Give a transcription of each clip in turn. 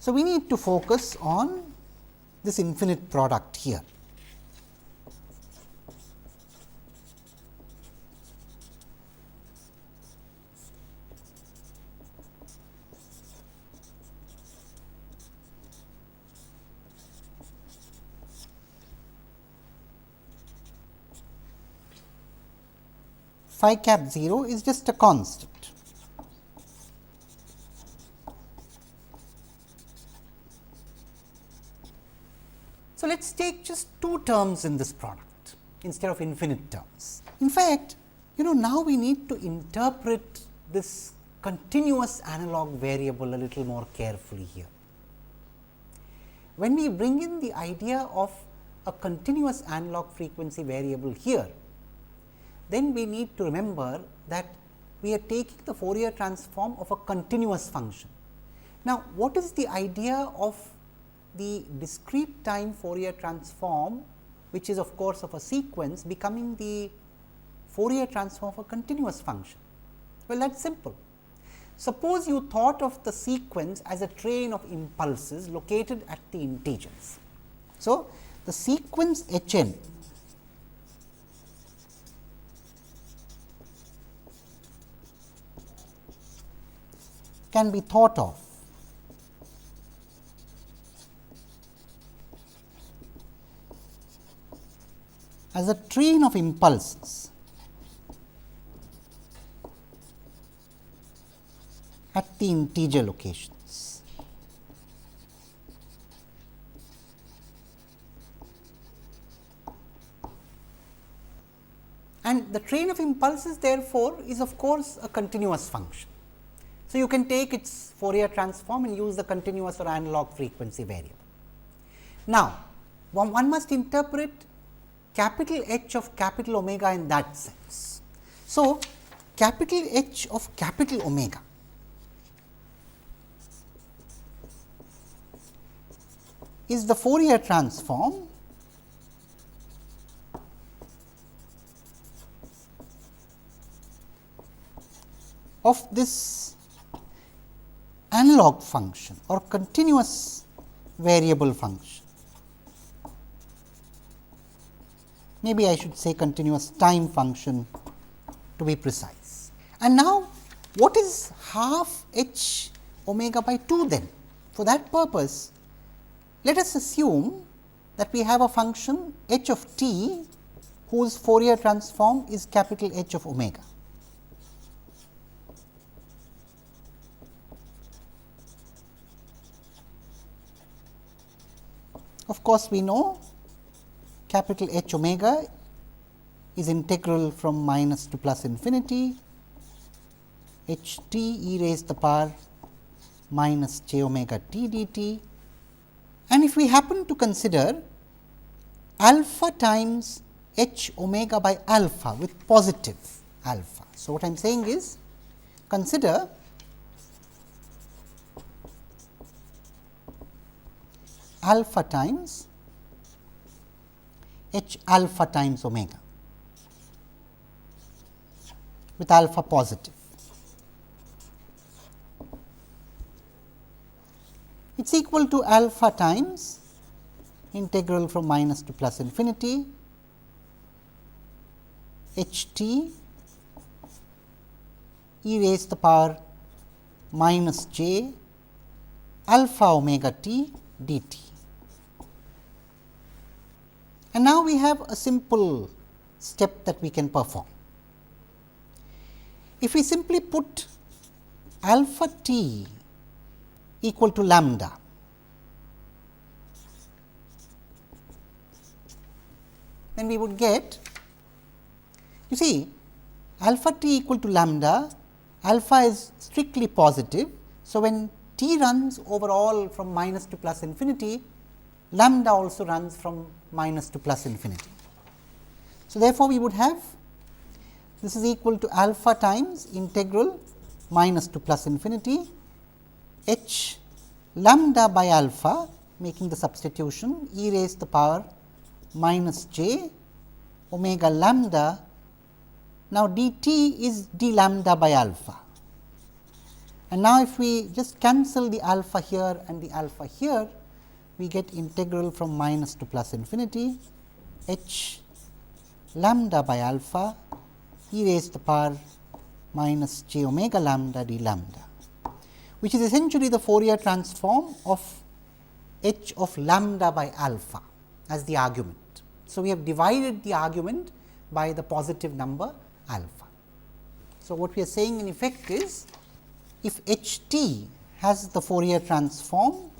So, we need to focus on this infinite product here. Phi cap 0 is just a constant. So, let us take just two terms in this product instead of infinite terms. In fact, now we need to interpret this continuous analog variable a little more carefully here. When we bring in the idea of a continuous analog frequency variable here, then we need to remember that we are taking the Fourier transform of a continuous function. Now, what is the idea of the discrete time Fourier transform, which is of course of a sequence, becoming the Fourier transform of a continuous function? Well, that is simple. Suppose you thought of the sequence as a train of impulses located at the integers. So, the sequence h n can be thought of as a train of impulses at the integer locations. And the train of impulses therefore, is of course, a continuous function. So, you can take its Fourier transform and use the continuous or analog frequency variable. Now, one must interpret capital H of capital omega in that sense. So, capital H of capital omega is the Fourier transform of this analog function or continuous variable function. Maybe I should say continuous time function to be precise. And now, what is half h omega by 2 then? For that purpose, let us assume that we have a function h of t whose Fourier transform is capital H of omega. Of course, we know capital H omega is integral from minus to plus infinity h t e raised to the power minus j omega t dt. And if we happen to consider alpha times h omega by alpha with positive alpha. So, what I am saying is consider alpha times h alpha times omega with alpha positive. It is equal to alpha times integral from minus to plus infinity h t e raised to the power minus j alpha omega t dt. And now, we have a simple step that we can perform. If we simply put alpha t equal to lambda, then we would get, you see, alpha t equal to lambda, alpha is strictly positive. So, when t runs overall from minus to plus infinity, lambda also runs from minus to plus infinity. So, therefore, we would have this is equal to alpha times integral minus to plus infinity h lambda by alpha, making the substitution e raised to the power minus j omega lambda. Now, dt is d lambda by alpha. And now, if we just cancel the alpha here and the alpha here, we get integral from minus to plus infinity h lambda by alpha e raised to the power minus j omega lambda d lambda, which is essentially the Fourier transform of h of lambda by alpha as the argument. So, we have divided the argument by the positive number alpha. So, what we are saying in effect is, if h t has the Fourier transform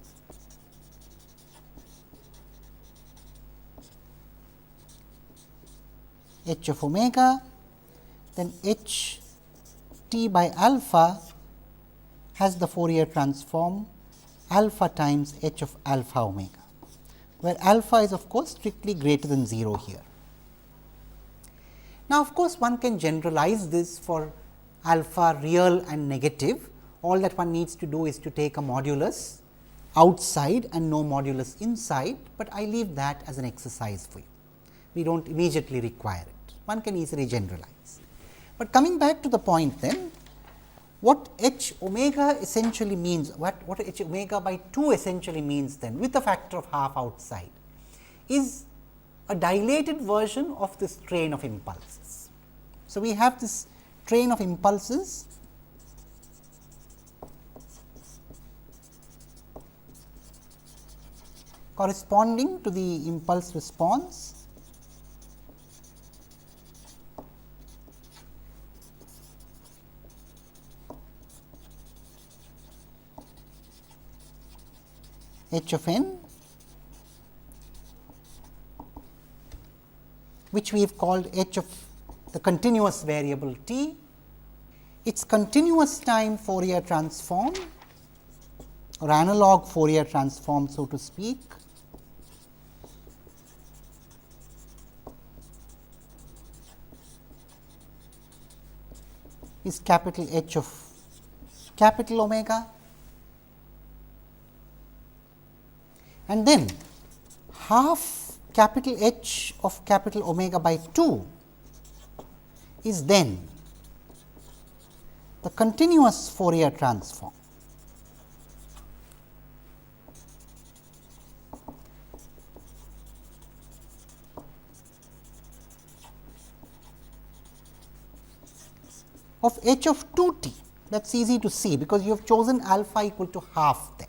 h of omega, then h t by alpha has the Fourier transform alpha times h of alpha omega, where alpha is of course strictly greater than 0 here. Now, of course, one can generalize this for alpha real and negative. All that one needs to do is to take a modulus outside and no modulus inside, but I leave that as an exercise for you. We do not immediately require it, one can easily generalize. But coming back to the point then, what h omega essentially means, what h omega by 2 essentially means then, with a factor of half outside, is a dilated version of this train of impulses. So, we have this train of impulses corresponding to the impulse response h of n, which we have called h of the continuous variable t. Its continuous time Fourier transform or analog Fourier transform, so to speak, is capital H of capital omega, and then half capital H of capital omega by 2 is then the continuous Fourier transform of h of 2 t. That is easy to see, because you have chosen alpha equal to half there.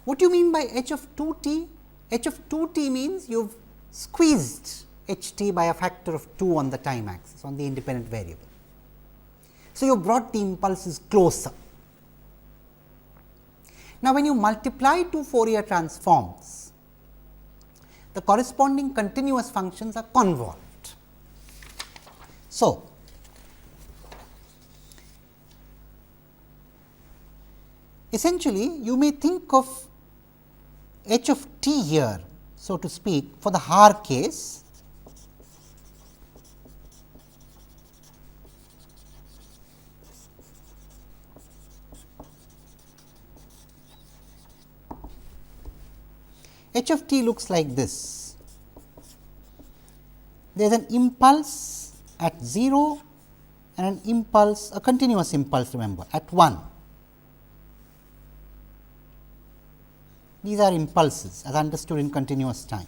What do you mean by h of 2 t? H of 2 t means you have squeezed h t by a factor of 2 on the time axis, on the independent variable. So, you have brought the impulses closer. Now, when you multiply two Fourier transforms, the corresponding continuous functions are convolved. So, essentially you may think of h of t here, so to speak, for the Haar case h of t looks like this. There is an impulse at 0 and an impulse, a continuous impulse, remember, at 1. These are impulses as understood in continuous time.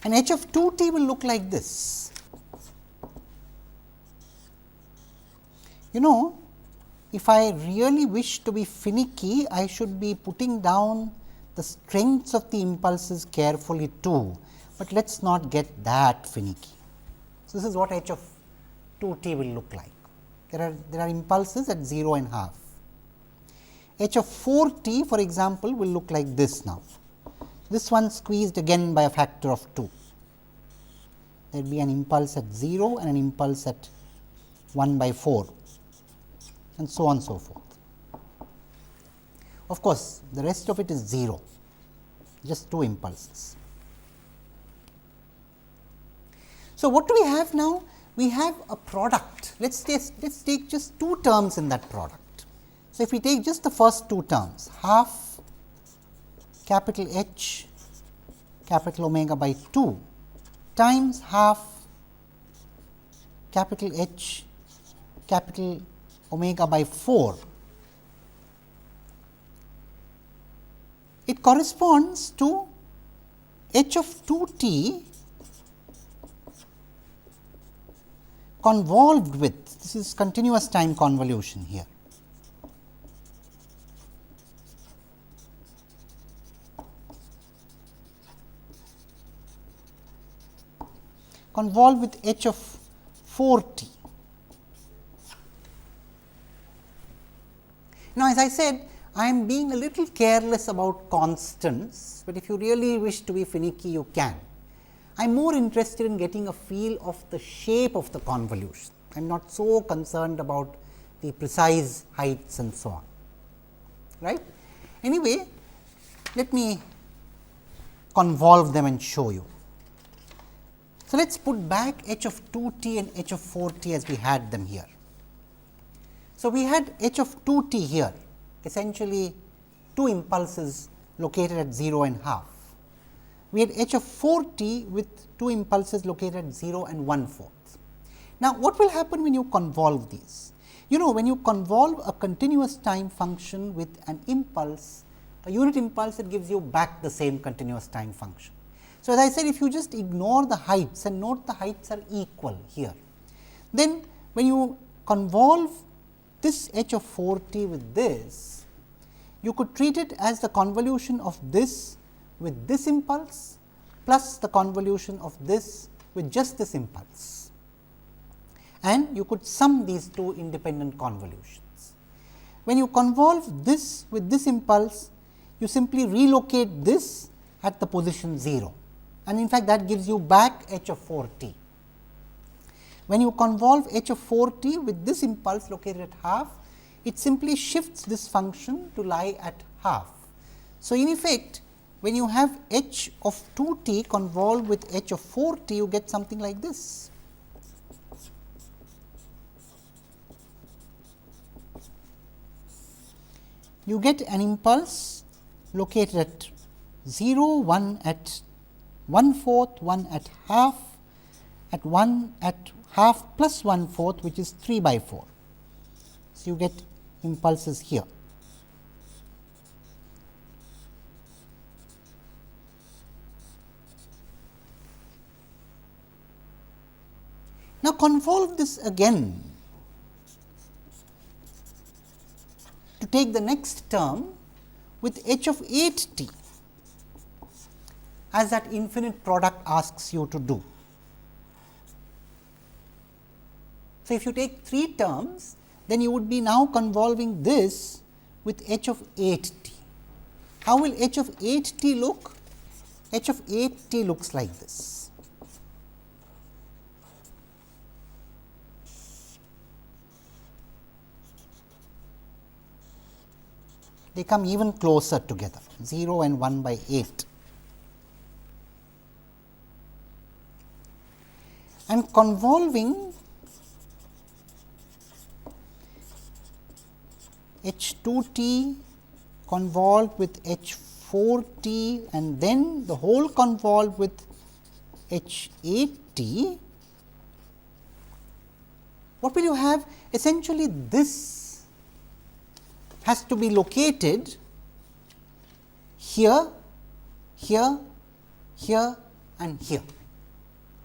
And h of 2 t will look like this. You know, if I really wish to be finicky, I should be putting down the strengths of the impulses carefully too, but let us not get that finicky. So, this is what h of 2 t will look like. There are impulses at 0 and half. H of 4 t, for example, will look like this now. This one squeezed again by a factor of 2. There will be an impulse at 0 and an impulse at 1 by 4, and so on and so forth. Of course, the rest of it is 0, just 2 impulses. So, what do we have now? We have a product. Let us take just 2 terms in that product. So, if we take just the first 2 terms, half capital H capital omega by 2 times half capital H capital omega by 4. It corresponds to h of 2 t convolved with, this is continuous time convolution here, convolved with h of 4 t. Now, as I said, I am being a little careless about constants, but if you really wish to be finicky, you can. I am more interested in getting a feel of the shape of the convolution. I am not so concerned about the precise heights and so on, right. Anyway, let me convolve them and show you. So, let us put back h of 2 t and h of 4 t as we had them here. So, we had h of 2 t here, essentially 2 impulses located at 0 and half. We had h of 4 t with 2 impulses located at 0 and 1/4. Now, what will happen when you convolve these? You know, when you convolve a continuous time function with an impulse, a unit impulse, it gives you back the same continuous time function. So, as I said, if you just ignore the heights and note the heights are equal here, then when you convolve this h of 4 t with this, you could treat it as the convolution of this with this impulse plus the convolution of this with just this impulse, and you could sum these two independent convolutions. When you convolve this with this impulse, you simply relocate this at the position 0, and in fact, that gives you back h of 4 t. When you convolve h of 4 t with this impulse located at half, it simply shifts this function to lie at half. So, in effect, when you have h of 2 t convolved with h of 4 t, you get something like this. You get an impulse located at 0, 1 at 1/4, 1 at half, at 1 at half plus 1/4, which is 3/4. So, you get impulses here. Now, convolve this again to take the next term with h of 8 t, as that infinite product asks you to do. So, if you take 3 terms, then you would be now convolving this with h of 8 t. How will h of 8 t look? H of 8 t looks like this. They come even closer together, 0 and 1/8. I am convolving h 2 t convolved with h 4 t and then the whole convolved with h 8 t. What will you have? Essentially, this has to be located here, here, here and here,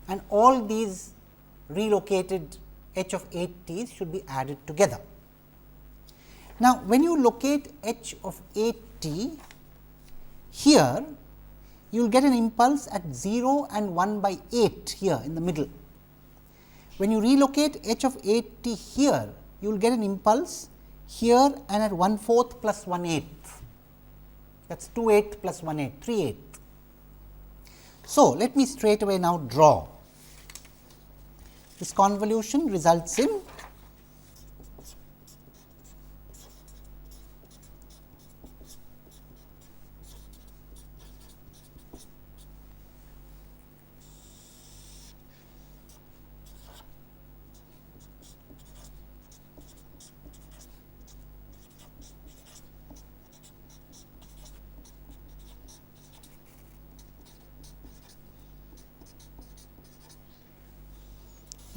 and all these relocated h of 8 t's should be added together. Now, when you locate h of 8 t here, you will get an impulse at 0 and 1/8 here in the middle. When you relocate h of 8 t here, you will get an impulse here and at 1/4 plus 1/8, that is 2/8 plus 1/8, 3/8. So, let me straight away now draw. This convolution results in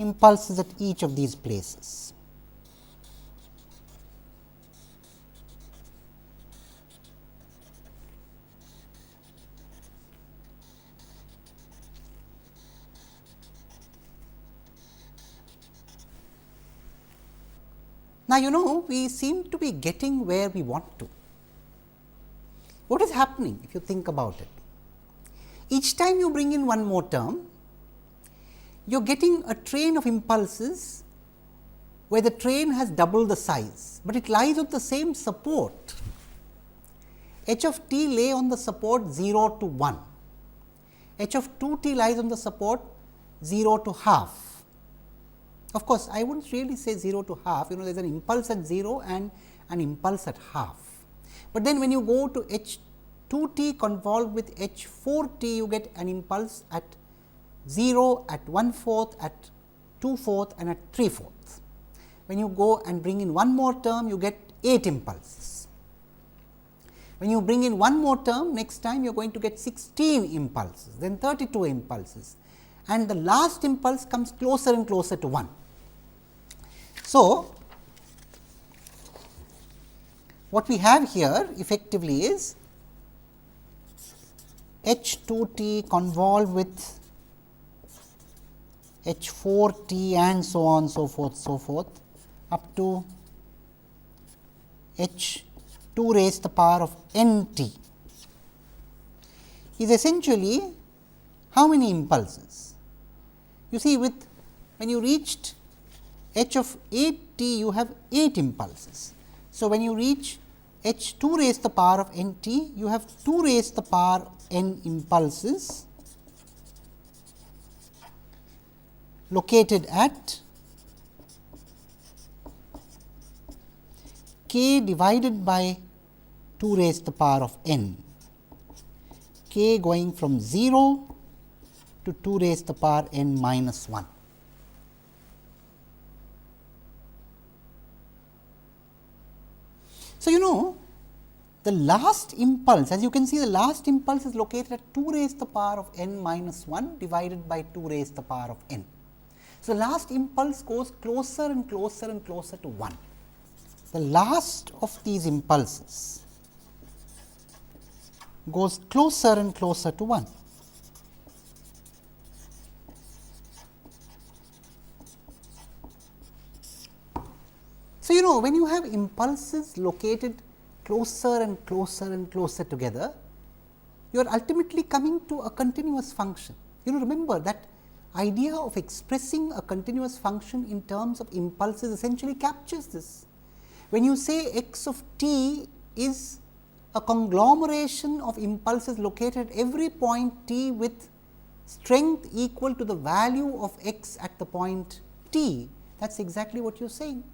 impulses at each of these places. Now, we seem to be getting where we want to. What is happening if you think about it? Each time you bring in one more term, you are getting a train of impulses where the train has double the size, but it lies on the same support. H of t lay on the support 0 to 1, h of 2 t lies on the support 0 to half. Of course, I would not really say 0 to half, there is an impulse at 0 and an impulse at half. But then when you go to h 2 t convolved with h 4 t, you get an impulse at 0, at 1/4, at 2/4 and at 3/4. When you go and bring in one more term, you get 8 impulses. When you bring in one more term, next time you are going to get 16 impulses, then 32 impulses, and the last impulse comes closer and closer to 1. So, what we have here effectively is h 2 t convolved with h 4 t and so on, so forth up to h 2 raised to the power of n t is essentially how many impulses? You see, when you reached h of 8 t, you have 8 impulses. So, when you reach h 2 raised to the power of n t, you have 2 raised to the power n impulses located at k divided by 2 raised to the power of n, k going from 0 to 2 raised to the power n minus 1. So, the last impulse, as you can see, the last impulse is located at 2 raised to the power of n minus 1 divided by 2 raised to the power of n. So, the last impulse goes closer and closer and closer to 1. The last of these impulses goes closer and closer to 1. So, when you have impulses located closer and closer and closer together, you are ultimately coming to a continuous function. Remember that idea of expressing a continuous function in terms of impulses essentially captures this. When you say x of t is a conglomeration of impulses located at every point t with strength equal to the value of x at the point t, that is exactly what you are saying.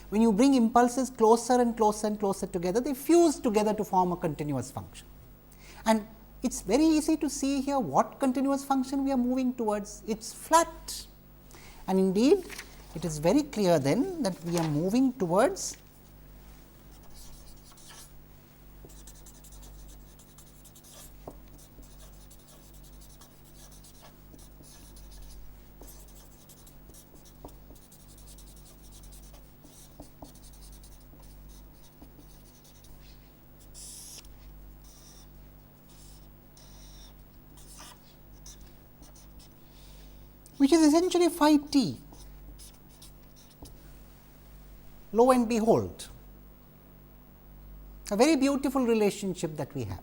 When you bring impulses closer and closer and closer together, they fuse together to form a continuous function. And it is very easy to see here what continuous function we are moving towards. It is flat, and indeed it is very clear then that we are moving towards which is essentially phi t. Lo and behold, a very beautiful relationship that we have.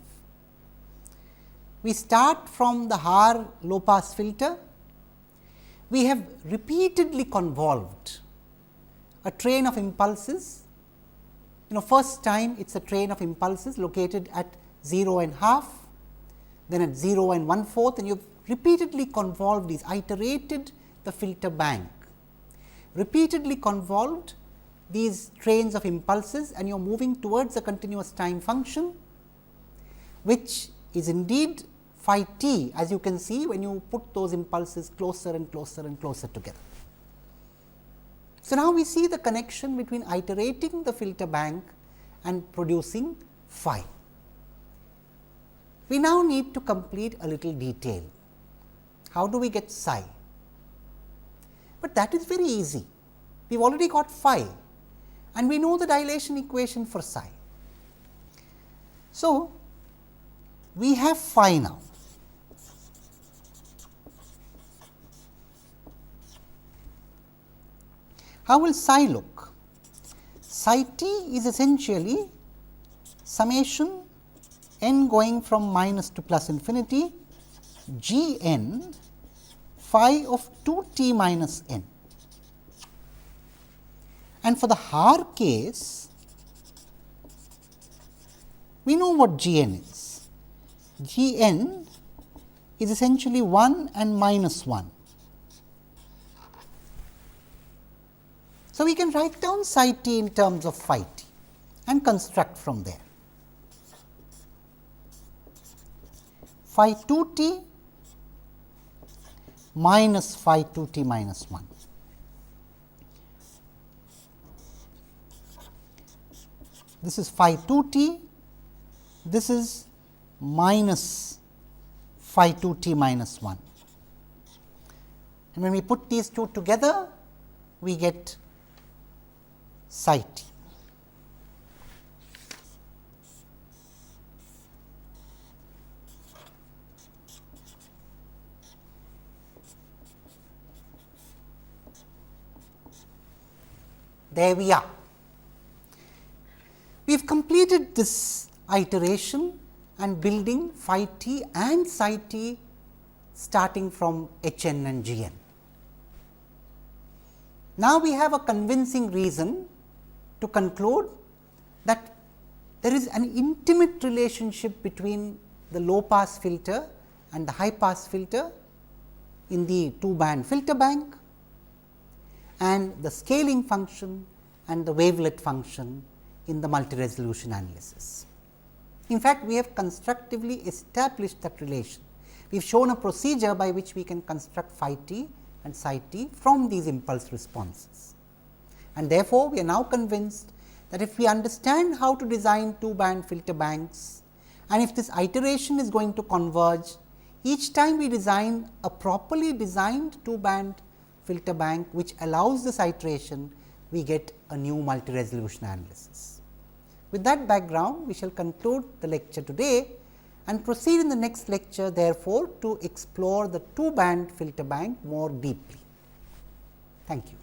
We start from the Haar low pass filter. We have repeatedly convolved a train of impulses. First time it is a train of impulses located at 0 and half, then at 0 and 1/4, and you have repeatedly convolved these, iterated the filter bank, repeatedly convolved these trains of impulses, and you are moving towards a continuous time function, which is indeed phi t, as you can see when you put those impulses closer and closer and closer together. So, now we see the connection between iterating the filter bank and producing phi. We now need to complete a little detail. How do we get psi? but that is very easy. We have already got phi and we know the dilation equation for psi. So, we have phi now. How will psi look? Psi t is essentially summation n going from minus to plus infinity g n phi of 2 t minus n. And for the Haar case, we know what g n is. G n is essentially 1 and minus 1. So, we can write down psi t in terms of phi t and construct from there. Phi 2 t minus phi 2 t minus 1. This is phi 2 t, this is minus phi 2 t minus 1. And when we put these two together, we get psi t. There we are. We have completed this iteration and building phi t and psi t starting from h n and g n. Now, we have a convincing reason to conclude that there is an intimate relationship between the low pass filter and the high pass filter in the 2 band filter bank and the scaling function and the wavelet function in the multi resolution analysis. In fact, we have constructively established that relation. We have shown a procedure by which we can construct phi t and psi t from these impulse responses. And therefore, we are now convinced that if we understand how to design 2 band filter banks and if this iteration is going to converge, each time we design a properly designed 2 band filter bank which allows this iteration, we get a new multi resolution analysis. With that background, we shall conclude the lecture today and proceed in the next lecture therefore, to explore the 2 band filter bank more deeply. Thank you.